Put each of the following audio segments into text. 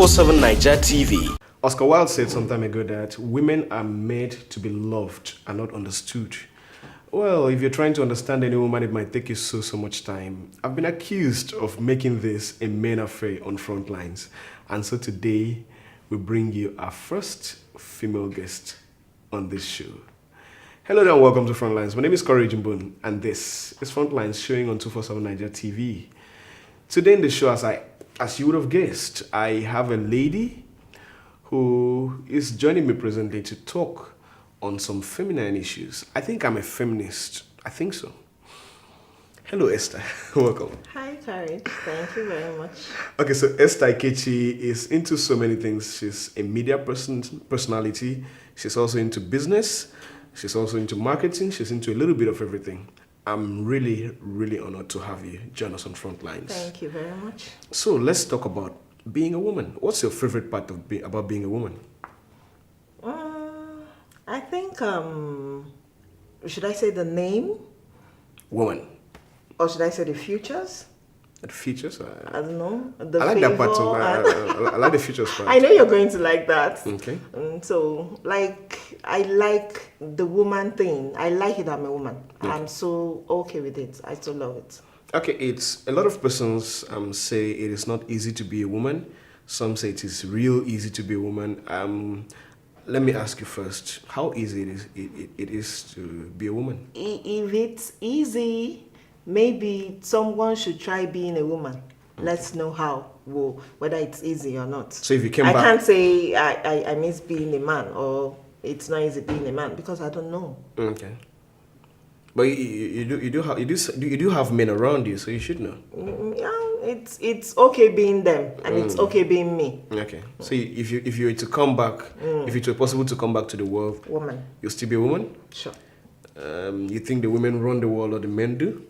247 Niger TV. Oscar Wilde said some time ago that women are made to be loved and not understood. Well, if you're trying to understand any woman, it might take you so much time. I've been accused of making this a main affair on Frontlines. And so today, we bring you our first female guest on this show. Hello there and welcome to Frontlines. My name is Mbon and this is Frontlines showing on 247 Niger TV. Today in the show, as you would have guessed, I have a lady who is joining me presently to talk on some feminine issues. I think I'm a feminist. I think so. Hello, Esther. Welcome. Hi, Courage. Thank you very much. Okay, so Esther Ikechi is into so many things. She's a media personality. She's also into business. She's also into marketing. She's into a little bit of everything. I'm really honored to have you join us on Frontlines. Thank you very much. So let's talk about being a woman. What's your favorite part of about being a woman? I think, should I say the name? Woman. Or should I say the futures? The features? I don't know. I like that part too. I like the features part. I know you're going to like that. Okay. So, I like the woman thing. I like it, I'm a woman. Okay. I'm so okay with it. I still love it. Okay, it's a lot of persons say it is not easy to be a woman. Some say it is real easy to be a woman. Let me ask you first, how easy it is to be a woman? If it's easy, maybe someone should try being a woman. Okay. Let's know how, whether it's easy or not. So if you came back... I can't say I miss being a man or it's not easy being a man because I don't know. Okay. But you do have men around you, so you should know. Yeah, it's okay being them, and it's okay being me. Okay. So if you were to come back, if it were possible to come back to the world, woman, you'll still be a woman? Sure. You think the women run the world or the men do?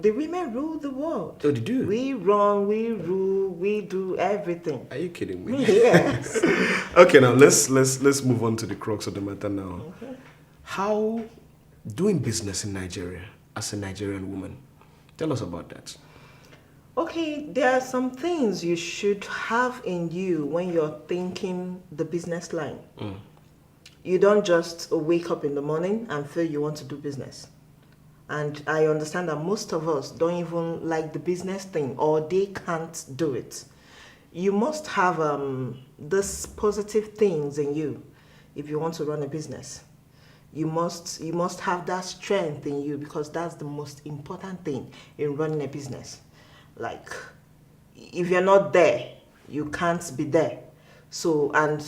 The women rule the world. Oh, they do? We run, we rule, we do everything. Are you kidding me? Yes. Okay, now let's move on to the crux of the matter now. Okay. How doing business in Nigeria as a Nigerian woman? Tell us about that. Okay, there are some things you should have in you when you're thinking the business line. You don't just wake up in the morning and feel you want to do business. And I understand that most of us don't even like the business thing or they can't do it. You must have this positive things in you if you want to run a business. You must have that strength in you because that's the most important thing in running a business. Like, if you're not there, you can't be there. So, and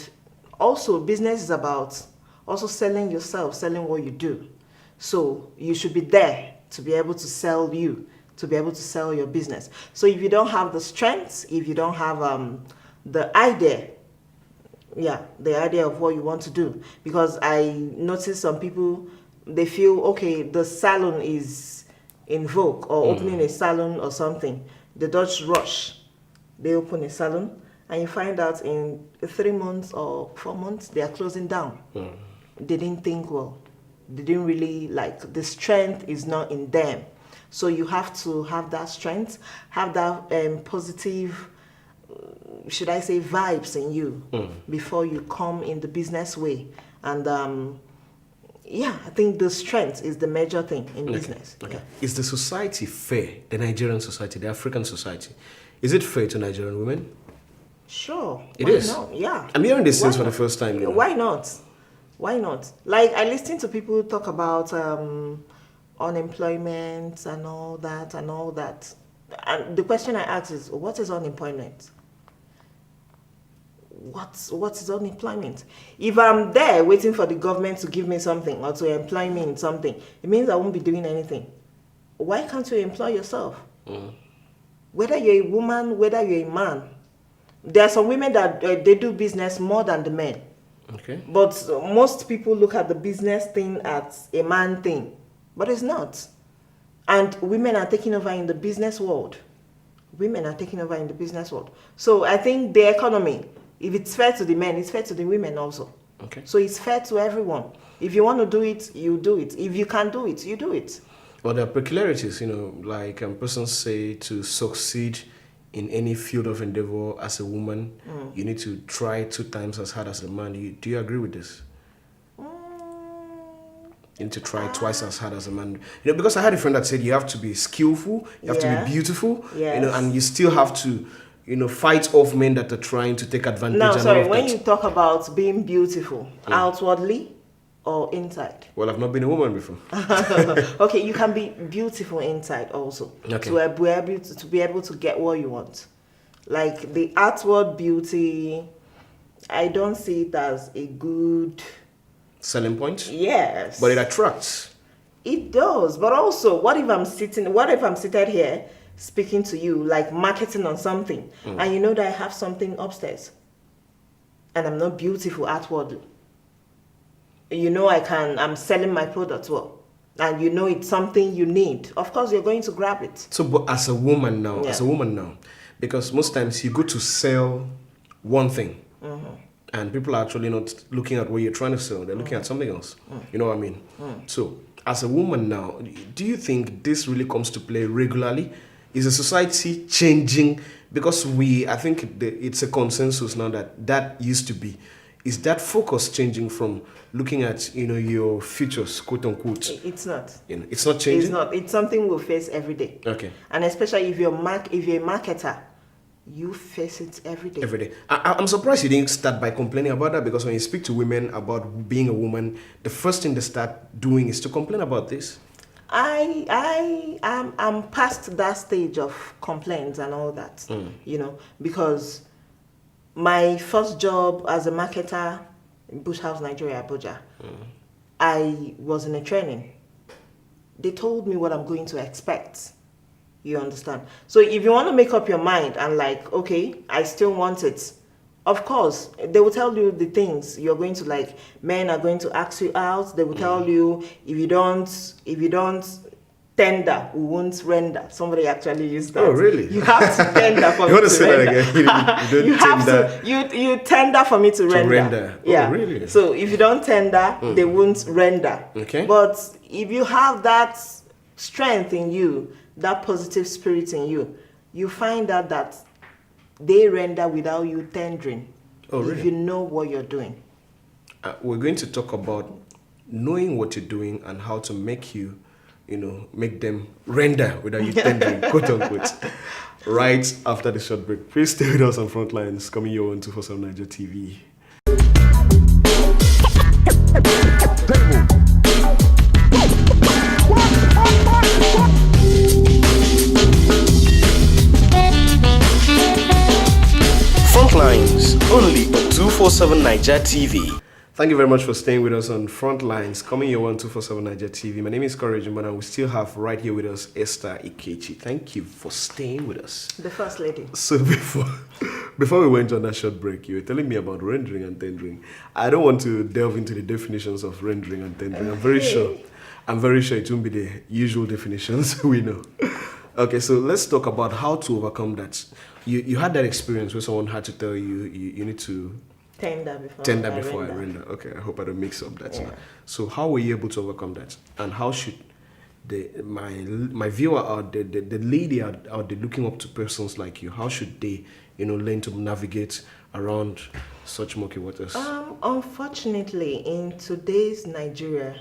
also business is about also selling yourself, selling what you do. So you should be there to be able to sell you, to be able to sell your business. So if you don't have the strength, if you don't have the idea of what you want to do, because I notice some people, they feel, okay, the salon is in vogue or opening a salon or something. They just rush. They open a salon and you find out in 3 months or 4 months, they are closing down. They didn't think well. They didn't really the strength is not in them. So you have to have that strength, have that positive, should I say, vibes in you before you come in the business way. And I think the strength is the major thing in business. Okay. Yeah. Is the society fair, the Nigerian society, the African society? Is it fair to Nigerian women? Sure. It is? Not? Yeah. I'm hearing this since for the first time. Why not? Why not? Like, I listen to people talk about unemployment and all that. And the question I ask is, what is unemployment? What is unemployment? If I'm there waiting for the government to give me something or to employ me in something, it means I won't be doing anything. Why can't you employ yourself? Whether you're a woman, whether you're a man. There are some women that they do business more than the men. Okay. But most people look at the business thing as a man thing. But it's not. And women are taking over in the business world. So I think the economy, if it's fair to the men, it's fair to the women also. Okay. So it's fair to everyone. If you want to do it, you do it. If you can do it, you do it. Well, there are peculiarities, like persons say to succeed in any field of endeavor as a woman, you need to try 2 times as hard as a man. Do you agree with this? You need to try twice as hard as a man. Because I had a friend that said you have to be skillful, you have to be beautiful, and you still have to, fight off men that are trying to take advantage. Now, sorry, when that. you talk about being beautiful, outwardly or inside? Well, I've not been a woman before. Okay, you can be beautiful inside also. Okay. To be able to get what you want. Like the outward beauty, I don't see it as a good selling point? Yes. But it attracts. It does. But also, what if I'm seated here speaking to you, like marketing on something, and you know that I have something upstairs, and I'm not beautiful outwardly. I'm selling my product well, and it's something you need. Of course, you're going to grab it. So, but as a woman now, because most times you go to sell one thing, and people are actually not looking at what you're trying to sell. They're looking at something else. You know what I mean? So, as a woman now, do you think this really comes to play regularly? Is the society changing? Because I think it's a consensus now that used to be. Is that focus changing from looking at your features, quote unquote? It's not. It's not changing. It's not. It's something we'll face every day. Okay. And especially if you're a marketer, you face it every day. Every day. I'm surprised you didn't start by complaining about that, because when you speak to women about being a woman, the first thing they start doing is to complain about this. I'm past that stage of complaints and all that, because my first job as a marketer in Bush House, Nigeria, Abuja, I was in a training. They told me what I'm going to expect. You understand? So if you want to make up your mind and okay, I still want it, of course, they will tell you the things you're going to like. Men are going to ask you out. They will tell you if you don't tender, we won't render. Somebody actually used that. Oh, really? You have to tender for me to render. You want to say that again? You tender for me to render. Yeah. Oh, really? So if you don't tender, they won't render. Okay. But if you have that strength in you, that positive spirit in you, you find out that they render without you tendering. Oh, really? If you know what you're doing. We're going to talk about knowing what you're doing and how to make make them render without you tendering, quote unquote. Right after the short break. Please stay with us on Frontlines, coming your on 247 Niger TV. Frontlines, only on 247 Niger TV. Thank you very much for staying with us on Frontlines, coming your on 247 Niger TV. My name is Courage Mbon, and we still have right here with us Esther Ikechi. Thank you for staying with us. The first lady. So before we went on that short break, you were telling me about rendering and tendering. I don't want to delve into the definitions of rendering and tendering. I'm very sure it won't be the usual definitions we know. Okay, so let's talk about how to overcome that. You had that experience where someone had to tell you need to tender before I render. Okay, I hope I don't mix up that. Yeah. So how were you able to overcome that? And how should my viewer out there, the lady out there looking up to persons like you, how should they, learn to navigate around such murky waters? Unfortunately, in today's Nigeria,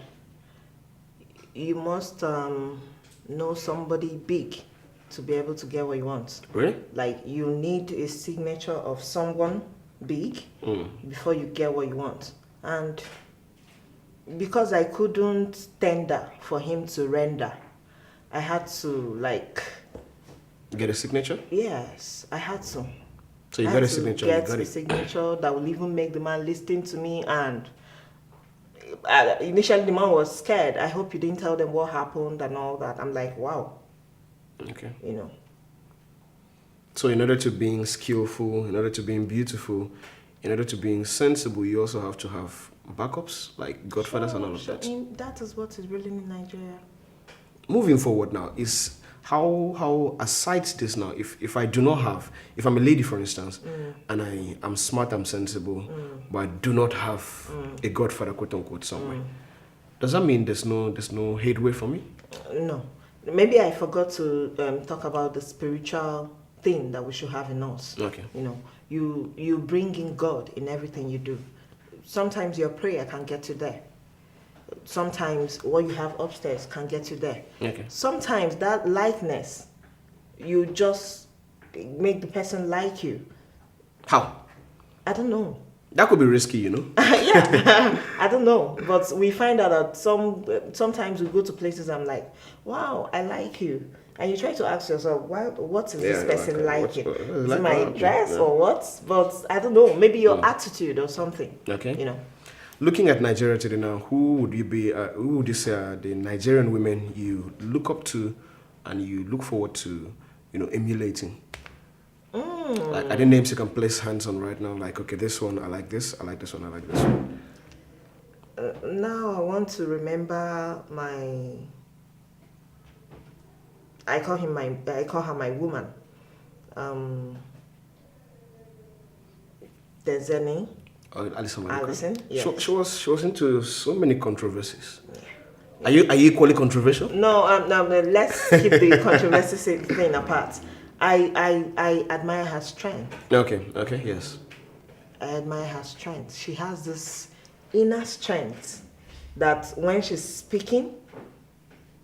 you must know somebody big to be able to get what you want. Really? Like you need a signature of someone big before you get what you want. And because I couldn't tender for him to render, I had to get a signature? Yes, I had to. So you got a signature? Get a signature that will even make the man listen to me. And initially the man was scared. I hope you didn't tell them what happened and all that. I'm like, wow. Okay. So in order to being skillful, in order to being beautiful, in order to being sensible, you also have to have backups, like godfathers and all of that. That is what is really in Nigeria. Moving forward now, is how aside this now, if I'm a lady, for instance, and I'm smart, I'm sensible, but I do not have a godfather, quote unquote, somewhere, does that mean there's no headway for me? No. Maybe I forgot to talk about the spiritual thing that we should have in us. Okay. You know, you bring in God in everything you do. Sometimes your prayer can get you there. Sometimes what you have upstairs can get you there. Okay. Sometimes that likeness, you just make the person like you. How? I don't know. That could be risky, you know. Yeah, I don't know. But we find out that sometimes we go to places. I'm like, wow, I like you. And you try to ask yourself, what is this person liking? Is it my dress or what? But I don't know. Maybe your attitude or something. Okay. You know. Looking at Nigeria today now, who would you say are the Nigerian women you look up to and you look forward to, emulating? Like, are there names you can place hands on right now? Like, okay, this one, I like this one, I like this one. Now I want to remember I call her my woman. Dezeni. Alison, yes. She was into so many controversies. Are you equally controversial? No, let's keep the controversy thing apart. I admire her strength. Okay, yes. I admire her strength. She has this inner strength that when she's speaking,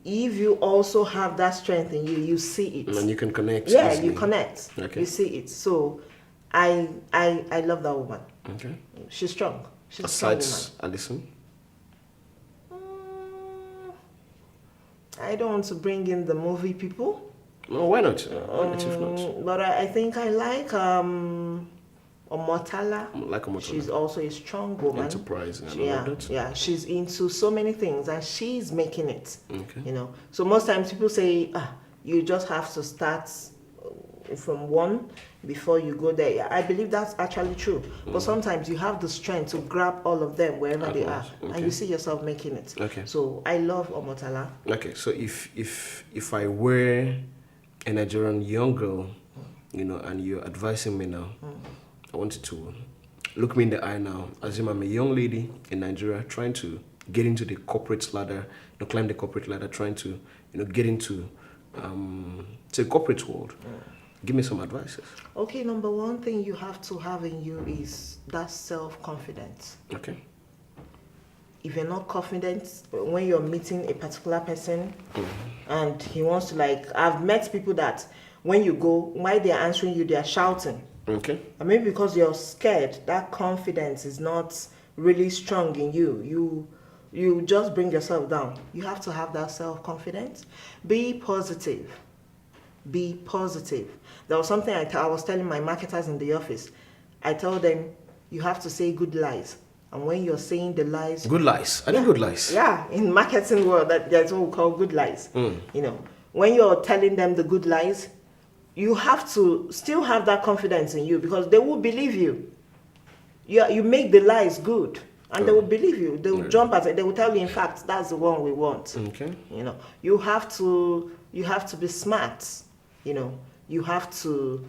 if you also have that strength in you, you see it. And you can connect. Yeah, easily. you connect. Okay. You see it. So I love that woman. Okay. She's strong. She's Besides a strong woman. Alison? I don't want to bring in the movie people. No, why not? Why not if not? But I think I like Omotala. Like Omotala. She's also a strong woman. Enterprising. Yeah, she's into so many things and she's making it. Okay. So most times people say, you just have to start from one before you go there. I believe that's actually true. But sometimes you have the strength to grab all of them wherever they are, and you see yourself making it. Okay. So I love Omotala. Okay, so if I were a Nigerian young girl, and you're advising me now, I want you to look me in the eye now. Assume I'm a young lady in Nigeria trying to get into the corporate ladder, climb the corporate ladder, trying to, get into the corporate world. Give me some advice. Okay, number one thing you have to have in you is that self-confidence. Okay. If you're not confident, when you're meeting a particular person and he wants to I've met people that when you go, while they're answering you, they're shouting. Okay. And maybe because you're scared, that confidence is not really strong in you. You just bring yourself down. You have to have that self-confidence. Be positive. Be positive. There was something I was telling my marketers in the office. I told them, you have to say good lies. And when you're saying the lies... Good lies. I think good lies. Yeah, in marketing world, that's what we call good lies. When you're telling them the good lies, you have to still have that confidence in you because they will believe you. You make the lies good. And they will believe you. They will jump at it. They will tell you, in fact, that's the one we want. Okay. You have to be smart. You have to,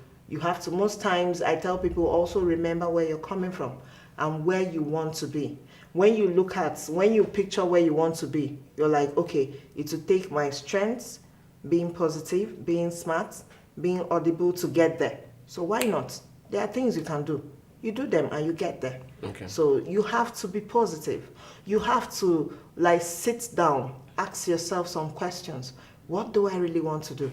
most times I tell people also remember where you're coming from and where you want to be. When you picture where you want to be, you're like, okay, it will take my strengths, being positive, being smart, being audible to get there. So why not? There are things you can do. You do them and you get there. Okay. So you have to be positive. You have to sit down, ask yourself some questions. What do I really want to do?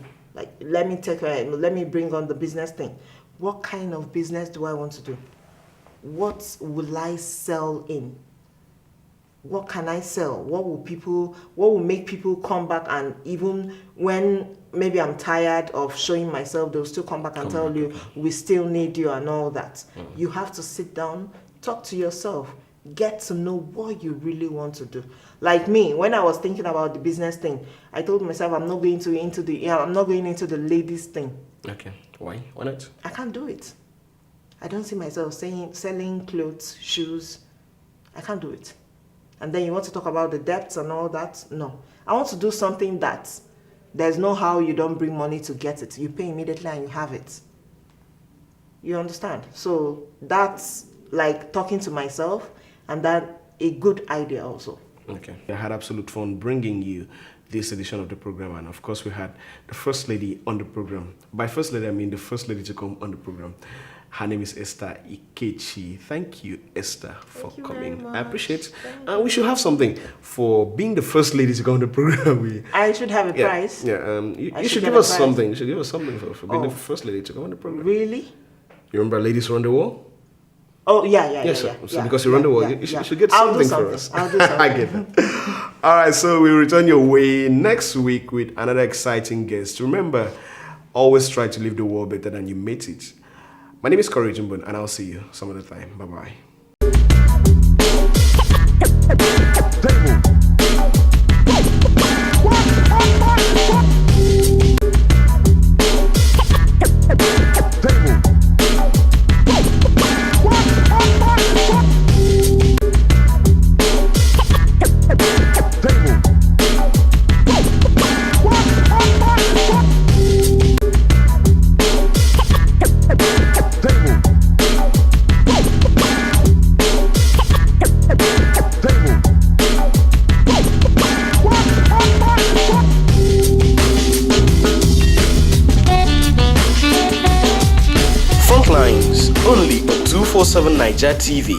Let me bring on the business thing. What kind of business do I want to do? What will I sell in? What can I sell? What will make people come back, and even when maybe I'm tired of showing myself, they'll still come back and tell you, we still need you and all that. You have to sit down, talk to yourself, get to know what you really want to do. Like me, when I was thinking about the business thing, I told myself I'm not going into the ladies thing. Okay. Why? Why not? I can't do it. I don't see myself selling clothes, shoes. I can't do it. And then you want to talk about the debts and all that? No. I want to do something that there's no how you don't bring money to get it. You pay immediately and you have it. You understand? So that's like talking to myself, and that a good idea also. Okay. I had absolute fun bringing you this edition of the program. And of course, we had the First Lady on the program. By First Lady, I mean the First Lady to come on the program. Her name is Esther Ikechi. Thank you, Esther, for coming. I appreciate it. And we should have something for being the First Lady to come on the program. I should have a prize. Yeah, you should give us something. You should give us something for being the First Lady to come on the program. Really? You remember Ladies Run the Wall? Oh, yeah. So because you run the wall, you should get something for us. I'll do something. I get that. All right, so we'll return your way next week with another exciting guest. Remember, always try to leave the world better than you made it. My name is Courage Mbon, and I'll see you some other time. Bye-bye. Frontlines, only on 247 Niger TV.